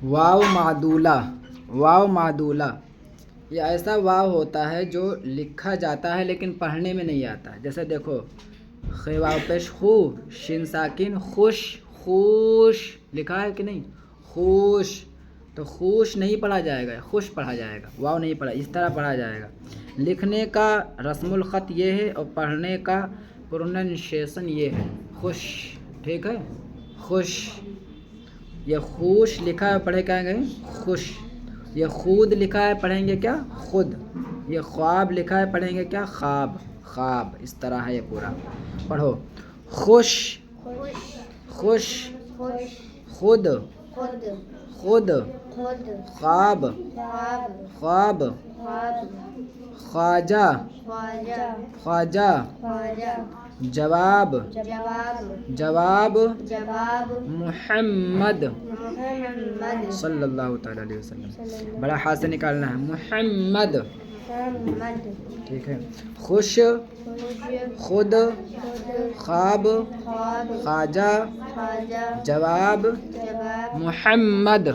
واو معدولہ، واو معدولہ یہ ایسا واو ہوتا ہے جو لکھا جاتا ہے لیکن پڑھنے میں نہیں آتا ہے. جیسے دیکھو خ واو پیش خو، شین ساکن خوش، خوش لکھا ہے کہ نہیں، خوش. تو خوش نہیں پڑھا جائے گا، خوش پڑھا جائے گا، واو نہیں پڑھا، اس طرح پڑھا جائے گا. لکھنے کا رسم الخط یہ ہے اور پڑھنے کا پروننشیشن یہ ہے، خوش. ٹھیک ہے، خوش. یہ خوش لکھا ہے پڑھے کہیں گے خوش. یہ خود لکھا ہے پڑھیں گے کیا خود. یہ خواب لکھا ہے پڑھیں گے کیا خواب، خواب. اس طرح ہے یہ پورا. پڑھو خوش، خوش، خود، خود، خواب، خواب، خواجہ، خواجہ، جواب، جواب، محمد صلی اللہ تعالیٰ علیہ وسلم. بڑا ہاتھ سے نکالنا ہے، محمد. ٹھیک ہے. خوش، خود، خواب، خواجہ، جواب، محمد.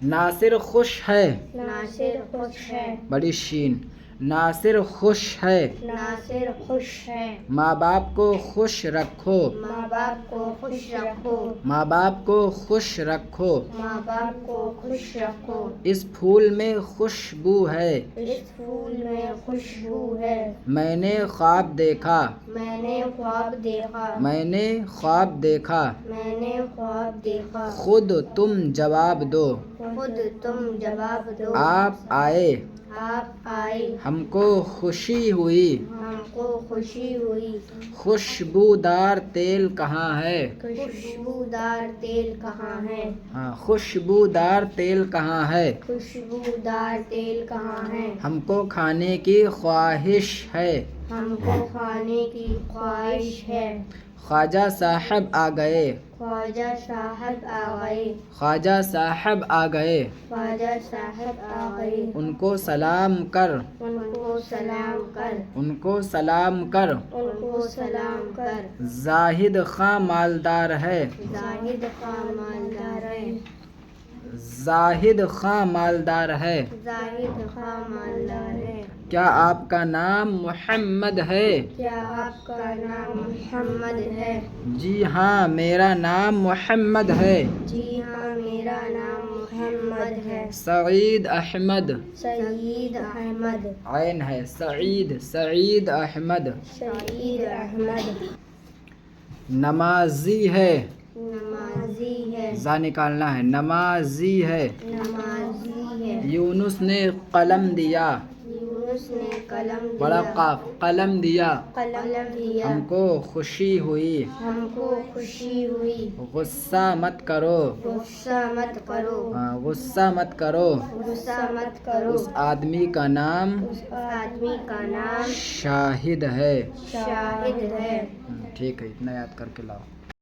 ناصر خوش ہے، ناصر خوش ہے، بڑی شین. ناصر خوش ہے، ناصر خوش ہے. ماں باپ کو خوش رکھو، ماں باپ کو خوش رکھو، ماں باپ کو خوش رکھو. ماں باپ کو خوش رکھو. اس پھول میں خوشبو ہے، اس پھول میں خوشبو ہے. میں نے خواب دیکھا، میں نے خواب دیکھا، میں نے خواب دیکھا. میں نے خواب دیکھا. خود تم جواب دو، خود تم جواب دو. آپ آئے، آپ آئے، ہم کو خوشی ہوئی. ہم کو خوشی ہوئی. خوشبودار تیل کہاں ہے، خوشبودار تیل کہاں ہے. ہاں خوشبودار تیل کہاں ہے. خوشبودار تیل کہاں ہے. ہم کو کھانے کی خواہش ہے، ہم کو کھانے کی خواہش ہے. خواجہ صاحب آ گئے، خواجہ صاحب آ گئے. خواجہ صاحب آ گئے. خواجہ صاحب آ گئے. ان کو سلام کر، ان کو سلام کر، ان کو سلام کر. ان کو سلام کر. زاہد خاں مالدار ہے، زاہد خاں مالدار ہے. زاہد خاں مالدار ہے. زاہد خاں مالدار ہے. کیا آپ کا نام محمد ہے، کیا آپ کا نام محمد ہے. جی ہاں میرا نام محمد ہے. جی ہاں میرا نام محمد ہے. سعید احمد، سعید احمد. عین ہے سعید، سعید احمد. سعید احمد. نمازی ہے، نمازی ہے. زا نکالنا ہے، نمازی ہے. نمازی ہے. یونس نے قلم دیا، یونس نے قلم بڑا دیا. قاف، قلم دیا. قلم دیا. ہم کو خوشی ہوئی، ہم کو خوشی ہوئی. غصہ مت کرو، غصہ مت کرو. ہاں غصہ مت کرو. غصہ مت کرو. اس آدمی کا نام اس آدمی کا نام شاہد ہے. شاہد ہے. ٹھیک ہے، اتنا یاد کر کے لاؤ.